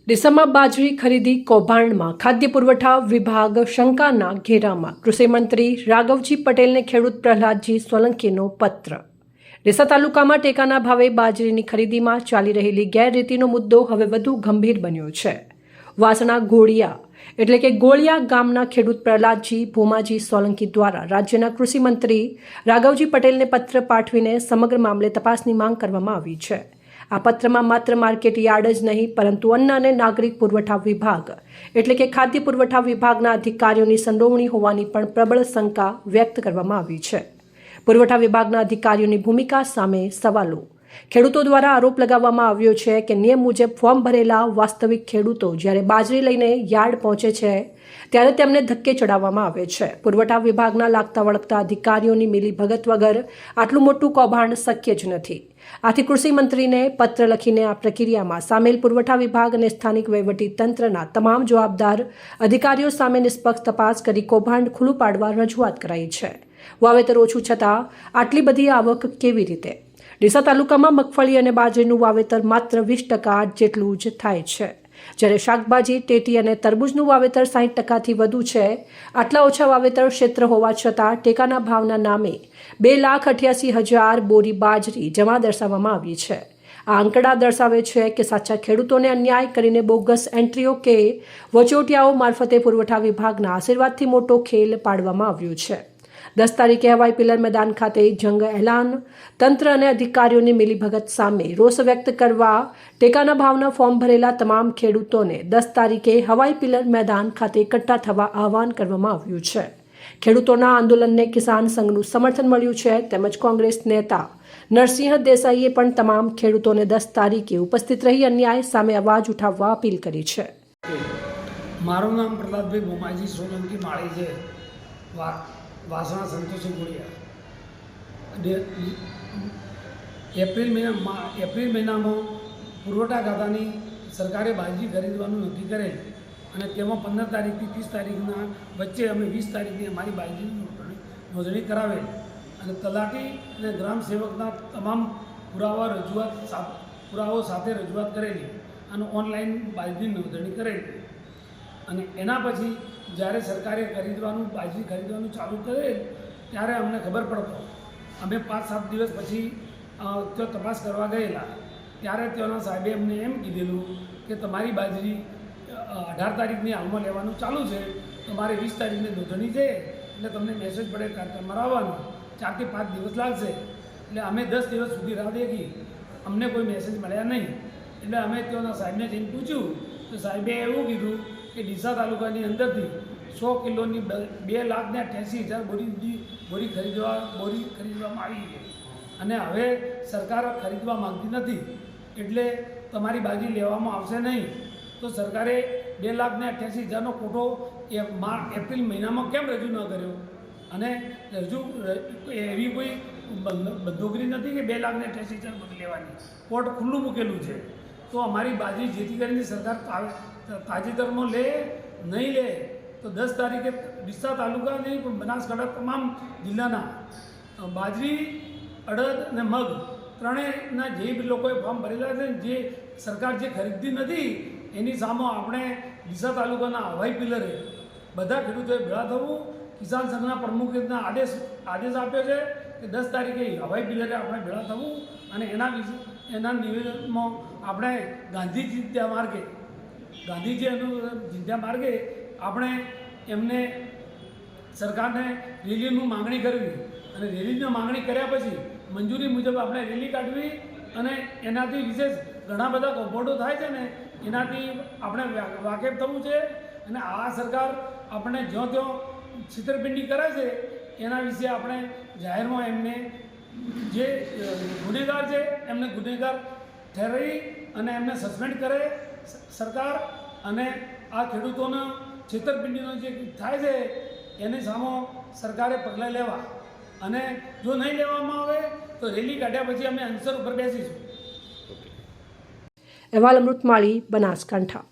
ડીસામાં બાજરી ખરીદી કૌભાંડમાં ખાદ્ય પુરવઠા વિભાગ શંકાના ઘેરામાં કૃષિમંત્રી રાઘવજી પટેલને ખેડૂત પ્રહલાદજી સોલંકીનો પત્ર। ડીસા તાલુકામાં ટેકાના ભાવે બાજરીની ખરીદીમાં ચાલી રહેલી ગેરરીતિનો મુદ્દો હવે વધુ ગંભીર બન્યો છે। વાસણા ગોળિયા એટલે કે ગોળિયા ગામના ખેડૂત પ્રહલાદજી ભોમાજી સોલંકી દ્વારા રાજ્યના કૃષિમંત્રી રાઘવજી પટેલને પત્ર પાઠવીને સમગ્ર મામલે તપાસની માંગ કરવામાં આવી છે। આ પત્રમાં માત્ર માર્કેટ યાર્ડ જ નહીં પરંતુ અન્ન અને નાગરિક પુરવઠા વિભાગ એટલે કે ખાદ્ય પુરવઠા વિભાગના અધિકારીઓની સંડોવણી હોવાની પણ પ્રબળ શંકા વ્યક્ત કરવામાં આવી છે। પુરવઠા વિભાગના અધિકારીઓની ભૂમિકા સામે સવાલો। ખેડૂતો દ્વારા આરોપ લગાવવામાં આવ્યો છે કે નિયમ મુજબ ફોર્મ ભરેલા વાસ્તવિક ખેડૂતો જ્યારે બાજરી લઈને યાર્ડ પહોંચે છે ત્યારે તેમને ધક્કે ચડાવવામાં આવે છે। પુરવઠા વિભાગના લાગતા વળગતા અધિકારીઓની મિલીભગત વગર આટલું મોટું કૌભાંડ શક્ય જ નથી। આથી કૃષિ મંત્રીને પત્ર લખીને આ પ્રક્રિયામાં સામેલ પુરવઠા વિભાગ અને સ્થાનિક વહીવટી તંત્રના તમામ જવાબદાર અધિકારીઓ સામે નિષ્પક્ષ તપાસ કરી કૌભાંડ ખુલ્લું પાડવા રજૂઆત કરાઈ છે। વાવેતર ઓછું છતાં આટલી બધી આવક કેવી રીતે? ડીસા તાલુકામાં મગફળી અને બાજરીનું વાવેતર માત્ર 20% જેટલું જ થાય છે, જ્યારે શાકભાજી, ટેટી અને તરબૂચનું વાવેતર 60%થી વધુ છે। આટલા ઓછા વાવેતર ક્ષેત્ર હોવા છતાં ટેકાના ભાવના નામે 2,88,000 બોરી બાજરી જમા દર્શાવવામાં આવી છે। આ આંકડા દર્શાવે છે કે સાચા ખેડૂતોને અન્યાય કરીને બોગસ એન્ટ્રીઓ કે વચોટિયાઓ મારફતે પુરવઠા વિભાગના આશીર્વાદથી મોટો ખેલ પાડવામાં આવ્યો છે। 10 તારીખે હવાઈ પિલર મેદાન ખાતે જંગ એલાન તંત્ર અને અધિકારીઓની મિલીભગત સામે રોષ વ્યક્ત કરવા ટેકાના ભાવના ફોર્મ ભરેલા તમામ ખેડૂતોને 10 તારીખે હવાઈ પિલર મેદાન ખાતે એકઠા થવા આહવાન કરવામાં આવ્યું છે। ખેડૂતોના આંદોલનને કિસાન સંઘનું સમર્થન મળ્યું છે, તેમજ કોંગ્રેસ નેતા નરસિંહ દેસાઈએ પણ તમામ ખેડૂતોને 10 તારીખે ઉપસ્થિત રહી અન્યાય સામે અવાજ ઉઠાવવા અપીલ કરી છે। મારું નામ પ્રહલાદભાઈ ભોમાજી સોલંકી માળી છે, વાસણા સંતોષી ગોળિયા। એપ્રિલ મહિનામાં પુરવઠા ખાતાની સરકારે બાજરી ખરીદવાનું નક્કી કરેલ અને તેમાં 15 તારીખથી 30 તારીખના વચ્ચે અમે 20 તારીખની અમારી બાજરીની નોંધણી કરાવેલ અને તલાટી અને ગ્રામ સેવકના તમામ પુરાવાઓ સાથે રજૂઆત કરેલી અને ઓનલાઈન બાજરીની નોંધણી કરેલી અને એના પછી જ્યારે સરકારે બાજરી ખરીદવાનું ચાલુ કરેલ ત્યારે અમને ખબર પડતો। અમે 5-7 દિવસ પછી ત્યાં તપાસ કરવા ગયેલા ત્યારે ત્યાંના સાહેબે અમને એમ કીધેલું કે તમારી બાજરી 18 તારીખની હાલમાં લેવાનું ચાલુ છે, તમારે 20 તારીખની નોંધણી છે એટલે તમને મેસેજ પડે તમારે આવવાનું 4 થી 5 દિવસ લાગશે। એટલે અમે 10 દિવસ સુધી રાહ દેખી, અમને કોઈ મેસેજ મળ્યા નહીં। એટલે અમે ત્યાંના સાહેબને જઈને પૂછ્યું તો સાહેબે એવું કીધું કે ડીસા તાલુકાની અંદરથી 100 કિલોની 2,88,000 બોરી ખરીદવામાં આવી છે અને હવે સરકાર ખરીદવા માંગતી નથી, એટલે તમારી બાજરી લેવામાં આવશે નહીં। તો સરકારે 2,88,000નો કોઠો એપ્રિલ મહિનામાં કેમ રજૂ ન કર્યો? અને એવી કોઈ બંદોગરી નથી કે 2,88,000 બોરી લેવાની, કોર્ટ ખુલ્લું મૂકેલું છે। તો અમારી બાજરી જેથી કરીને સરકાર તાજેતરમાં લે નહીં લે તો 10 તારીખે ડીસા તાલુકા નહીં પણ બનાસકાંઠા તમામ જિલ્લાના બાજરી, અડદ અને મગ ત્રણેયના જે લોકોએ ફોર્મ ભરેલા છે, જે સરકાર જે ખરીદતી નથી એની સામે આપણે ડીસા તાલુકાના હવાઈ પિલરે બધા ખેડૂતોએ ભેળા થવું। કિસાન સંઘના પ્રમુખના આદેશ આપ્યો છે કે 10 તારીખે હવાઈ પિલરે આપણે ભેળા થવું અને એના નિવેદનમાં આપણે ગાંધીજી ચિંતા માર્ગે આપણે એમને સરકારને રેલીનું માંગણી કરવી અને રેલીની માંગણી કર્યા પછી મંજૂરી મુજબ આપણે રેલી કાઢવી અને એનાથી વિશેષ ઘણા બધા કૌભાંડો થાય છે ને એનાથી આપણે વાકેફ થવું છે અને આ સરકાર આપણે જ્યાં ત્યાં છેતરપિંડી કરે છે એના વિશે આપણે જાહેરમાં એમને જે ગુનેગાર છે એમને ગુનેગાર ઠેરવી અને એમને સસ્પેન્ડ કરે સરકાર અને આ ખેડૂતોનો છેતરપિંડીનો જે થાય છે એની સામે સરકારે પગલાં લેવા અને જો નહીં લેવામાં આવે તો રેલી કાઢ્યા પછી અમે અનસર ઉપર બેસીશું। અહેવાલ અમૃતમાળી, બનાસકાંઠા।